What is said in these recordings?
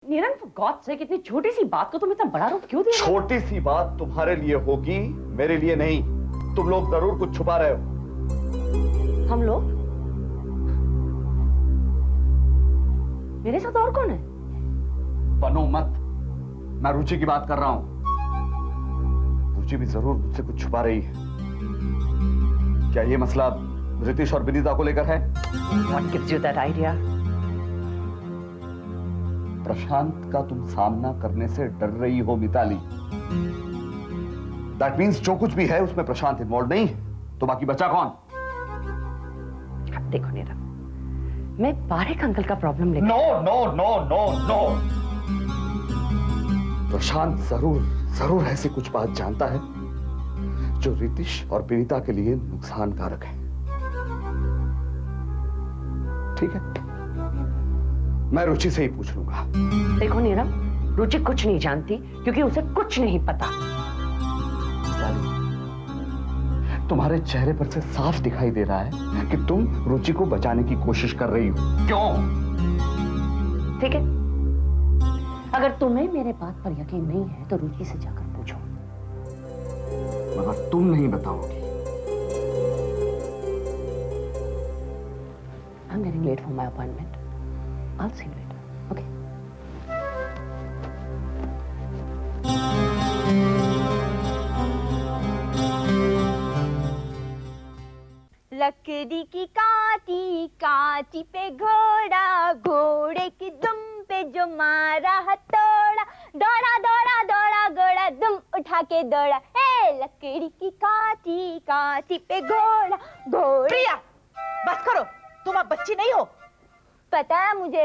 नीरन, for God sake, इतनी छोटी सी बात को तुम इतना बड़ा रूप क्यों दे रहे हो? छोटी सी बात तुम्हारे लिए होगी, मेरे लिए नहीं। तुम लोग जरूर कुछ छुपा रहे हो। हम लोग? मेरे साथ और कौन है? बनो मत, मैं रुचि की बात कर रहा हूं। रुचि भी जरूर मुझसे कुछ छुपा रही है। क्या ये मसला रितिश और विनीता को लेकर है? What gives you that idea? प्रशांत का तुम सामना करने से डर रही हो मिताली। दैट मीन्स जो कुछ भी है उसमें प्रशांत इन्वॉल्व नहीं है, तो बाकी बचा कौन? अब देखो नीरन, मैं पारेख अंकल का प्रॉब्लम लेकर... no no no no no, Prashant जरूर जरूर ऐसी कुछ बात जानता है जो रितिश और विनीता के लिए नुकसानकारक है। ठीक है, मैं रुचि से ही पूछ लूंगा। देखो नीरम, रुचि कुछ नहीं जानती क्योंकि उसे कुछ नहीं पता। तुम्हारे चेहरे पर से साफ दिखाई दे रहा है कि तुम रुचि को बचाने की कोशिश कर रही हो। क्यों? ठीक है, अगर तुम्हें मेरे बात पर यकीन नहीं है तो रुचि से जाकर पूछो। मगर तुम नहीं बताओगी। I'm getting late for my appointment. I'll see you later. Okay? लकड़ी की काटी काटी पे घोड़ा, घोड़े की दुम पे जो मारा हथौड़ा, दौड़ा दौड़ा दौड़ा घोड़ा दुम उठा के दौड़ा। हे लकड़ी की काटी काटी पे घोड़ा, घोड़े... प्रिया, बस करो, तुम अब बच्ची नहीं हो। पता है मुझे,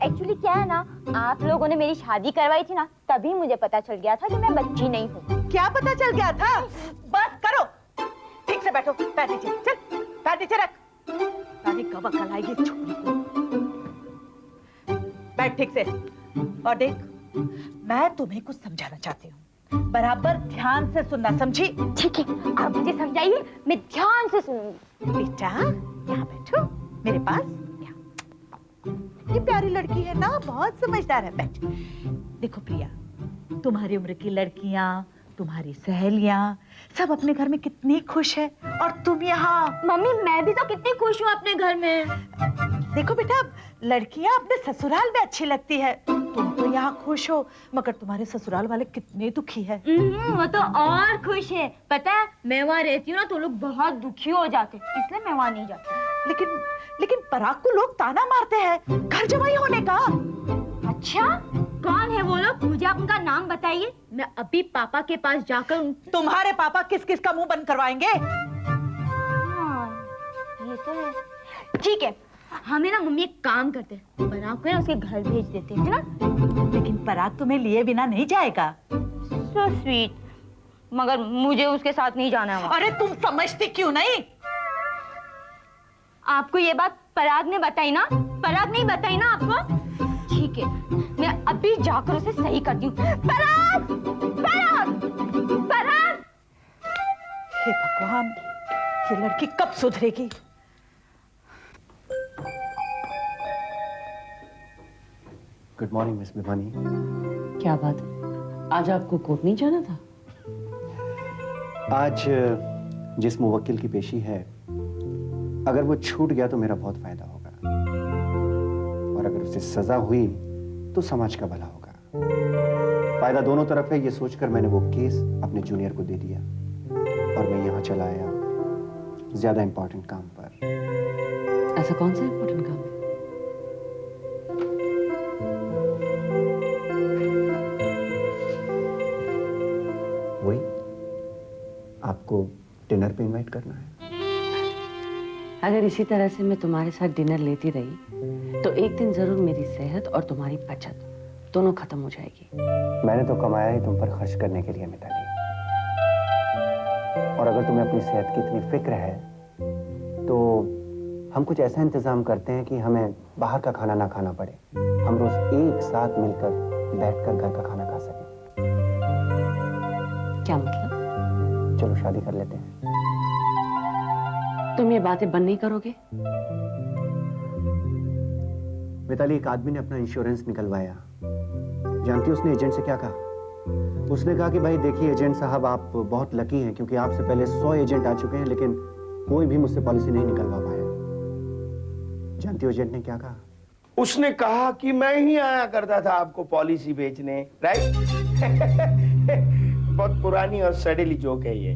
एक्चुअली क्या है ना, आप लोगों ने मेरी शादी करवाई थी ना, तभी मुझे पता चल गया था कि मैं बच्ची नहीं हूँ। क्या पता चल गया था? बस करो, ठीक से बैठो, पैर नीचे, चल, पैर नीचे रख। रानी कब अकल आएगी इस छोकरी को? बैठ ठीक से। और देख, मैं तुम्हें कुछ समझाना चाहती हूँ, बराबर ध्यान से सुनना, समझी? ठीक है, आप मुझे समझाइए, मैं ध्यान से सुनूंगी। बेटा, यहाँ बैठो मेरे पास। ये प्यारी लड़की है ना, बहुत समझदार है। बैठ। देखो प्रिया, तुम्हारी उम्र की लड़कियां, तुम्हारी सहेलियां सब अपने घर में कितनी खुश है, और तुम यहाँ। मम्मी, मैं भी तो कितनी खुश हूँ अपने घर में। देखो बेटा, लड़कियां अपने ससुराल में अच्छी लगती है, तुम तो यहाँ खुश हो, मगर तुम्हारे ससुराल वाले कितने दुखी है। वो तो और खुश है। पता है, मैं वहाँ रहती हूँ ना तो लोग बहुत दुखी हो जाते, इसलिए मैं वहाँ नहीं जाती। लेकिन पराग को लोग ताना मारते हैं घर जमाई होने का। अच्छा, कौन है वो लोग? मुझे आप उनका नाम बताइए, मैं अभी पापा के पास जाकर... तुम्हारे पापा किस किस का मुंह बंद करवाएंगे? हाँ, ये तो है। ठीक है, हमें ना मम्मी एक काम करते हैं, पराग को ना उसके घर भेज देते हैं, है ना? लेकिन पराग तुम्हें लिए बिना नहीं जाएगा। So sweet, मगर मुझे उसके साथ नहीं जाना है। अरे तुम समझती क्यों नहीं? आपको ये बात पराग ने बताई ना? पराग नहीं बताई ना आपको? ठीक है, मैं अभी जाकर उसे सही करती हूँ। पराग! पराग! पराग! हे भगवान, ये लड़की कब सुधरेगी? Good morning miss Bhiwani. क्या बात है, आज आपको कोर्ट नहीं जाना था? आज जिस मुवक्किल की पेशी है, अगर वो छूट गया तो मेरा बहुत फायदा होगा, और अगर उसे सजा हुई तो समाज का भला होगा। फायदा दोनों तरफ है, ये सोचकर मैंने वो केस अपने जूनियर को दे दिया और मैं यहाँ चला आया ज्यादा इंपॉर्टेंट काम पर। ऐसा कौन सा इंपॉर्टेंट काम है? वही, आपको डिनर पे इनवाइट करना है। अगर इसी तरह से मैं तुम्हारे साथ डिनर लेती रही तो एक दिन जरूर मेरी सेहत और तुम्हारी बचत दोनों खत्म हो जाएगी। मैंने तो कमाया ही तुम पर खर्च करने के लिए मिताली, और अगर तुम्हें अपनी सेहत की इतनी फिक्र है तो हम कुछ ऐसा इंतजाम करते हैं कि हमें बाहर का खाना ना खाना पड़े, हम रोज एक साथ मिलकर बैठकर घर का खाना खा सकें। क्या मतलब? चलो शादी कर लेते हैं। तुम ये बातें बंद नहीं करोगे? मिताली, एक आदमी ने अपना इंश्योरेंस निकलवाया जानती हो उसने एजेंट से क्या कहा? उसने कहा कि भाई देखिए एजेंट साहब, आप बहुत लकी हैं क्योंकि आपसे पहले 100 एजेंट आ चुके हैं, लेकिन कोई भी मुझसे पॉलिसी नहीं निकलवा पाया। जानती हो एजेंट ने क्या कहा? उसने कहा कि मैं ही आया करता था आपको पॉलिसी बेचने, राइट? बहुत पुरानी और सड़ेली जोक है ये।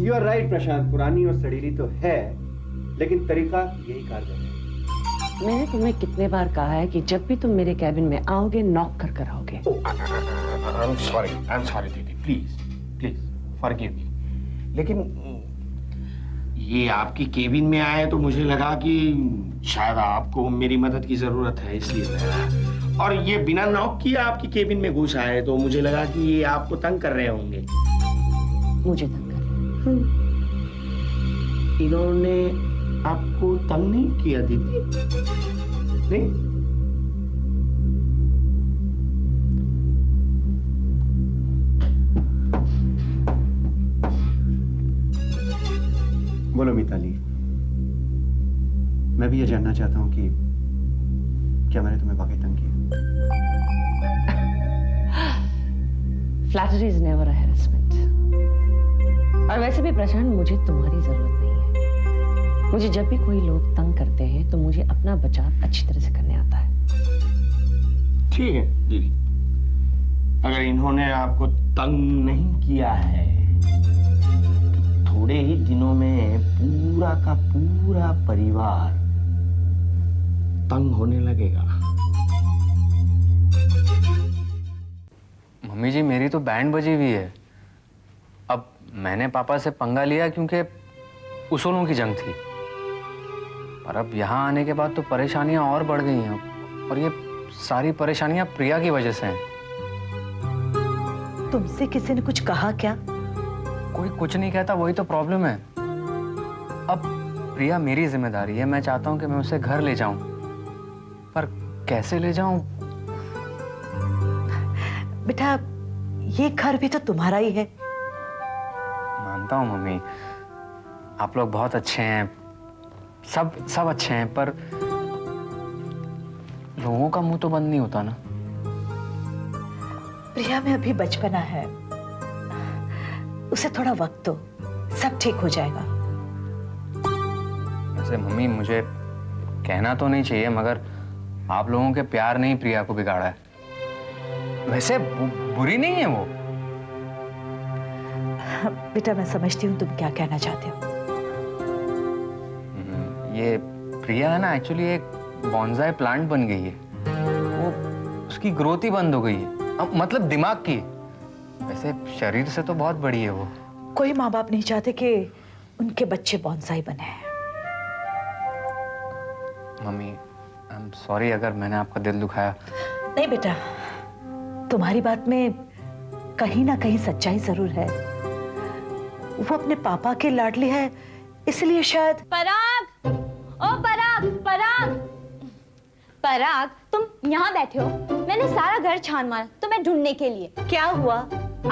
यू आर राइट प्रशांत, पुरानी और सड़ीली तो है, लेकिन तरीका यही कारगर है। मैंने तुम्हें कितने बार कहा है कि जब भी तुम मेरे कैबिन में आओगे नॉक कर कर आओगे। आई एम सॉरी दीदी, प्लीज प्लीज फॉरगिव मी। लेकिन ये आपकी केबिन में आए तो मुझे लगा कि शायद आपको मेरी मदद की जरूरत है, इसलिए मैं आया। और ये बिना नॉक किए आपकी केबिन में घुस आए तो मुझे लगा कि ये आपको तंग कर रहे होंगे। मुझे तंग कर इन्होंने आपको तंग नहीं किया दीदी? नहीं? बोलो मिताली, मैं भी ये जानना चाहता हूं कि क्या मैंने तुम्हें वाकई तंग किया? Flattery is never a harassment. और वैसे भी प्रशांत, मुझे तुम्हारी जरूरत नहीं है। मुझे जब भी कोई लोग तंग करते हैं तो मुझे अपना बचाव अच्छी तरह से करने आता है। ठीक है दीदी, अगर इन्होंने आपको तंग नहीं किया है तो थोड़े ही दिनों में पूरा का पूरा परिवार तंग होने लगेगा। मम्मी जी, मेरी तो बैंड बजी हुई है। अब मैंने पापा से पंगा लिया क्योंकि उसूलों की जंग थी, पर अब यहाँ आने के बाद तो परेशानियां और बढ़ गई हैं। और ये सारी परेशानियां प्रिया की वजह से हैं। तुमसे किसी ने कुछ कहा क्या? कोई कुछ नहीं कहता, वही तो प्रॉब्लम है। अब प्रिया मेरी जिम्मेदारी है, मैं चाहता हूँ कि मैं उसे घर ले जाऊं, पर कैसे ले जाऊं? बेटा, ये घर भी तो तुम्हारा ही है। मानता हूँ मम्मी, आप लोग बहुत अच्छे हैं, सब अच्छे हैं, पर लोगों का मुंह तो बंद नहीं होता ना। प्रिया में अभी बचपना है, उसे थोड़ा वक्त दो, सब ठीक हो जाएगा। वैसे मम्मी, मुझे कहना तो नहीं चाहिए, मगर आप लोगों के प्यार ने ही प्रिया को बिगाड़ा है। वैसे बुरी नहीं है वो। बेटा, मैं समझती हूँ तुम क्या कहना चाहते हो। ये प्रिया है ना, एक्चुअली एक बॉन्साई प्लांट बन गई है। वो उसकी ग्रोथ ही बंद हो गई है, मतलब दिमाग की। वैसे शरीर से तो बहुत बड़ी है वो। कोई माँ बाप नहीं चाहते कि उनके बच्चे बॉन्साई बने। मम्मी, आई एम सॉरी अगर मैंने आपका दिल दुखाया। नहीं बेटा, तुम्हारी बात में कहीं ना कहीं सच्चाई जरूर है। वो अपने पापा के लाडली है, इसलिए शायद। पराग, ओ पराग, पराग, पराग, तुम यहाँ बैठे हो? मैंने सारा घर छान मारा तुम्हें ढूंढने के लिए। क्या हुआ?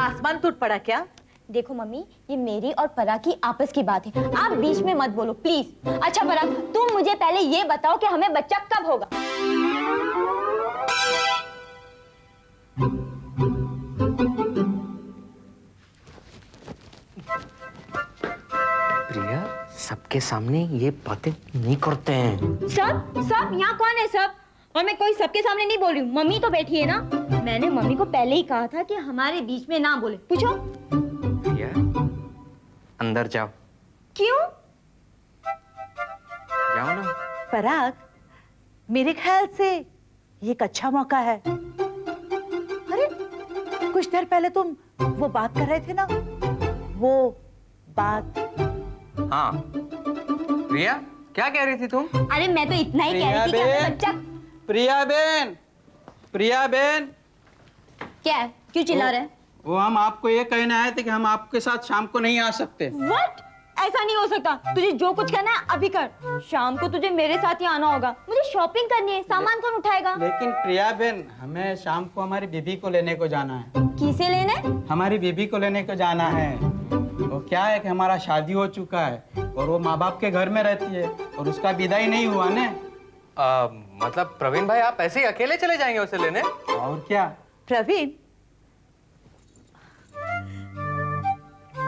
आसमान टूट पड़ा क्या? देखो मम्मी, ये मेरी और पराग की आपस की बात है, आप बीच में मत बोलो प्लीज। अच्छा पराग, तुम मुझे पहले ये बताओ कि हमें बच्चा कब होगा? प्रिया, सबके सामने ये बातें नहीं करते हैं। सब यहाँ कौन है सब? और मैं कोई सबके सामने नहीं बोल रही हूँ, मम्मी तो बैठी है ना। मैंने मम्मी को पहले ही कहा था कि हमारे बीच में ना बोले। पूछो। प्रिया, अंदर जाओ। क्यों? जाओ ना। पराग, मेरे ख्याल से ये एक अच्छा मौका है। अरे, कुछ देर पहले तुम वो बात कर रहे थे ना, वो बात। हाँ प्रिया, क्या कह रही थी तुम? अरे मैं तो इतना ही कह रही थी कि हमें बच्चा। प्रिया बेन, क्या है? क्यों चिल्ला रहे हैं? वो हम आपको ये कहने आए थे कि हम आपके साथ शाम को नहीं आ सकते। What? ऐसा नहीं हो सकता। तुझे जो कुछ करना है अभी कर। शाम को तुझे मेरे साथ ही आना होगा, मुझे शॉपिंग करनी है। सामान कौन उठाएगा? लेकिन प्रिया बेन, हमें शाम को हमारी बीबी को लेने को जाना है। किसे लेने? हमारी बीबी को लेने को जाना है। वो क्या है कि हमारा शादी हो चुका है और वो माँ बाप के घर में रहती है और उसका विदाई नहीं हुआ ना। मतलब प्रवीण भाई आप ऐसे ही अकेले चले जाएंगे उसे लेने? और क्या? प्रवीण,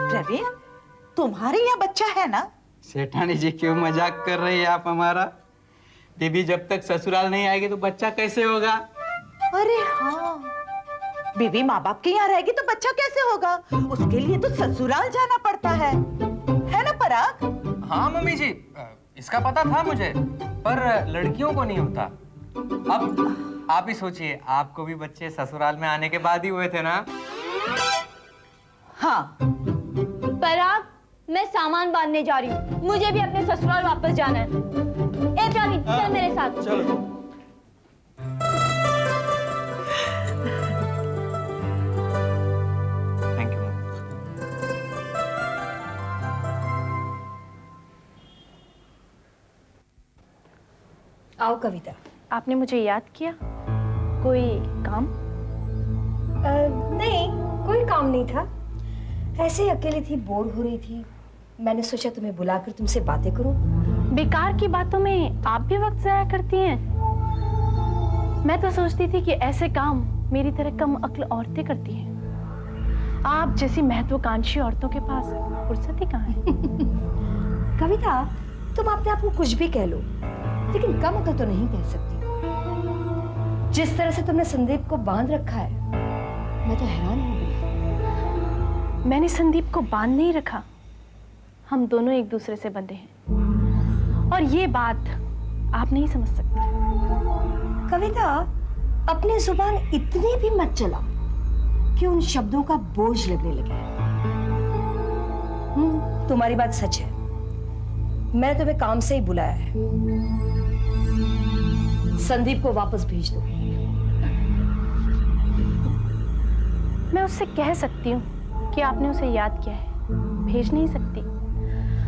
प्रवीण, तुम्हारे यहाँ बच्चा है ना? सेठानी जी क्यों मजाक कर रही है आप हमारा? बीबी जब तक ससुराल नहीं आएगी तो बच्चा कैसे होगा? अरे हाँ, बीवी माँ बाप के यहाँ रहेगी तो बच्चा कैसे होगा? उसके लिए तो ससुराल जाना पड़ता है ना पराग? हाँ मम्मी जी, इसका पता था मुझे, पर लड़कियों को नहीं होता। अब आप ही सोचिए, आपको भी बच्चे ससुराल में आने के बाद ही हुए थे ना? हाँ। पराग, मैं सामान बांधने जा रही हूँ, मुझे भी अपने ससुराल वापस जाना है। ए प्रवीण, चल मेरे साथ। चलो। Thank you. आओ कविता। आपने मुझे याद किया? कोई काम? नहीं, कोई काम नहीं था। ऐसे ही अकेली थी, बोर हो रही थी। मैंने सोचा तुम्हें बुलाकर तुमसे बातें करूं। बेकार की बातों में आप भी वक्त जाया करती हैं। मैं तो सोचती थी कि ऐसे काम मेरी तरह कम अक्ल औरतें करती हैं। आप जैसी महत्वाकांक्षी औरतों के पास फुर्सत ही कहाँ है। कविता, तुम अपने आप को कुछ भी कह लो, लेकिन कम अक्ल तो नहीं कह सकती। जिस तरह से तुमने संदीप को बांध रखा है, मैं तो हैरान हो गई। मैंने संदीप को बांध नहीं रखा, हम दोनों एक दूसरे से बंधे हैं, और ये बात आप नहीं समझ सकते। कविता, अपनी जुबान इतनी भी मत चला कि उन शब्दों का बोझ लगने लगे। तुम्हारी बात सच है, मैंने तुम्हें काम से ही बुलाया है। संदीप को वापस भेज दो। मैं उससे कह सकती हूँ कि आपने उसे याद किया है, भेज नहीं सकती।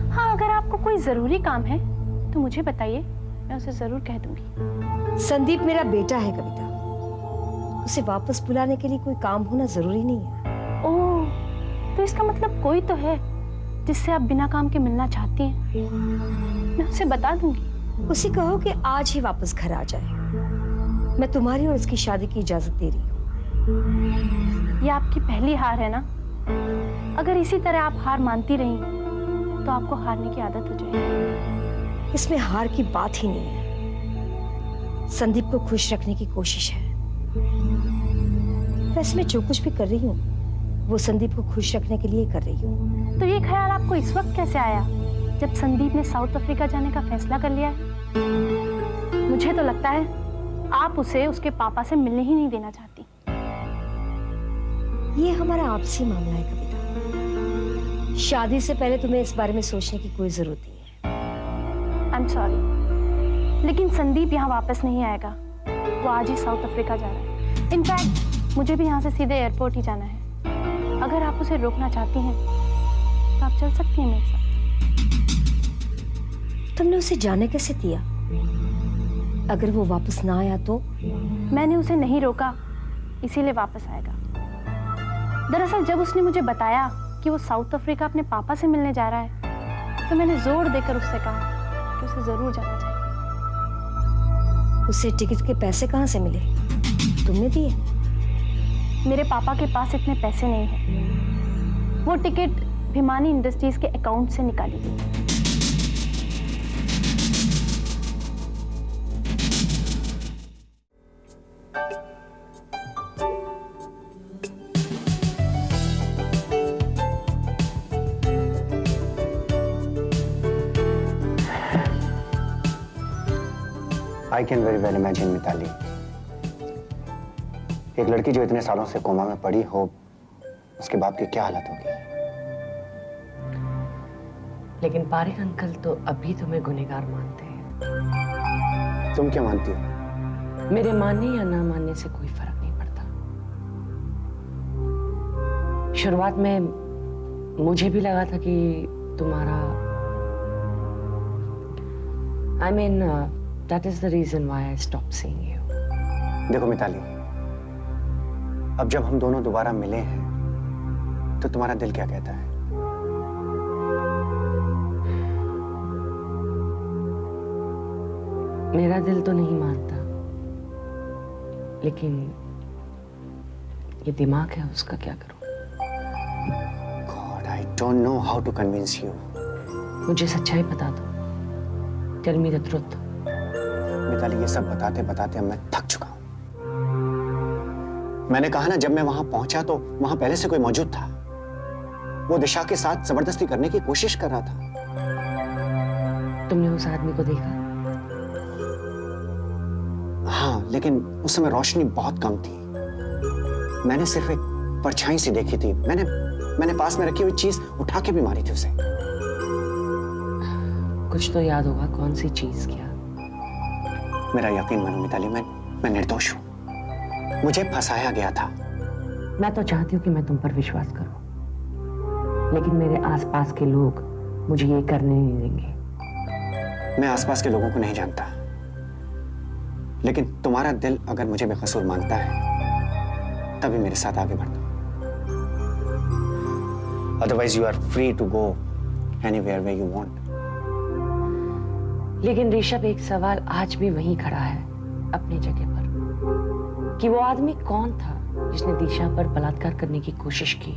हाँ, अगर आपको कोई जरूरी काम है तो मुझे बताइए, मैं उसे जरूर कह दूंगी। संदीप मेरा बेटा है कविता, उसे वापस बुलाने के लिए कोई काम होना जरूरी नहीं है। ओह, तो इसका मतलब कोई तो है जिससे आप बिना काम के मिलना चाहती हैं। मैं उसे बता दूंगी। उसे कहो कि आज ही वापस घर आ जाए। मैं तुम्हारी और इसकी शादी की इजाजत दे रही हूँ। ये आपकी पहली हार है ना? अगर इसी तरह आप हार मानती रही तो आपको हारने की आदत हो जाएगी। इसमें हार की बात ही नहीं है। संदीप को खुश रखने की कोशिश है। वैसे मैं जो कुछ भी कर रही हूँ वो संदीप को खुश रखने के लिए कर रही हूँ। तो ये ख्याल आपको इस वक्त कैसे आया जब संदीप ने साउथ अफ्रीका जाने का फैसला कर लिया है? मुझे तो लगता है आप उसे उसके पापा से मिलने ही नहीं देना चाहती। ये हमारा आपसी मामला है कविता। शादी से पहले तुम्हें इस बारे में सोचने की कोई जरूरत नहीं है। आई एम सॉरी, लेकिन संदीप यहाँ वापस नहीं आएगा। वो आज ही साउथ अफ्रीका जा रहा है। इनफैक्ट मुझे भी यहाँ से सीधे एयरपोर्ट ही जाना है। अगर आप उसे रोकना चाहती हैं तो आप चल सकती हैं मेरे साथ। तुमने उसे जाने कैसे दिया? अगर वो वापस ना आया तो? मैंने उसे नहीं रोका, इसीलिए वापस आएगा। दरअसल जब उसने मुझे बताया कि वो साउथ अफ्रीका अपने पापा से मिलने जा रहा है तो मैंने जोर देकर उससे कहा कि उसे जरूर जाना चाहिए। उसे टिकट के पैसे कहाँ से मिले? तुमने दिए? मेरे पापा के पास इतने पैसे नहीं हैं। वो टिकट भिमानी इंडस्ट्रीज के अकाउंट से निकाली थी। I can very well imagine Mitali, एक लड़की जो इतने सालों से कोमा में पड़ी हो, उसके बाप की क्या हालत होगी। लेकिन पारिक अंकल तो अभी तुम्हें गुनहगार मानते हैं। तुम क्या मानती हो? मेरे मानने या ना मानने से कोई फर्क नहीं पड़ता। शुरुआत में मुझे भी लगा था कि तुम्हारा I mean, that is the reason why I stopped seeing you. देखो मिताली, अब जब हम दोनों दोबारा मिले हैं तो तुम्हारा दिल क्या कहता है? मेरा दिल तो नहीं मानता, लेकिन ये दिमाग है, उसका क्या करूं? God, I don't know how to convince you. मुझे सच्चाई बता दो। Tell me the truth. Mitali, ये सब बताते बताते अब मैं थक चुका हूं। मैंने कहा ना, जब मैं वहां पहुंचा तो वहां पहले से कोई मौजूद था। वो दिशा के साथ जबरदस्ती करने की कोशिश कर रहा था। तुमने उस आदमी को देखा? हाँ, लेकिन उस समय रोशनी बहुत कम थी। मैंने सिर्फ एक परछाई सी देखी थी। मैंने पास में रखी हुई चीज उठा के भी मारी थी उसे। कुछ तो याद होगा, कौन सी चीज? क्या? मेरा यकीन मानो मिताली, मैं निर्दोष हूं। मुझे फंसाया गया था। मैं तो चाहती हूँ कि मैं तुम पर विश्वास करूं, लेकिन मेरे आसपास के लोग मुझे ये करने नहीं देंगे। मैं आसपास के लोगों को नहीं जानता, लेकिन तुम्हारा दिल अगर मुझे बेकसूर मानता है तभी मेरे साथ आगे बढ़ता। Otherwise you are free to go anywhere where you want. लेकिन ऋषभ, एक सवाल आज भी वहीं खड़ा है अपनी जगह पर, कि वो आदमी कौन था जिसने दिशा पर बलात्कार करने की कोशिश की?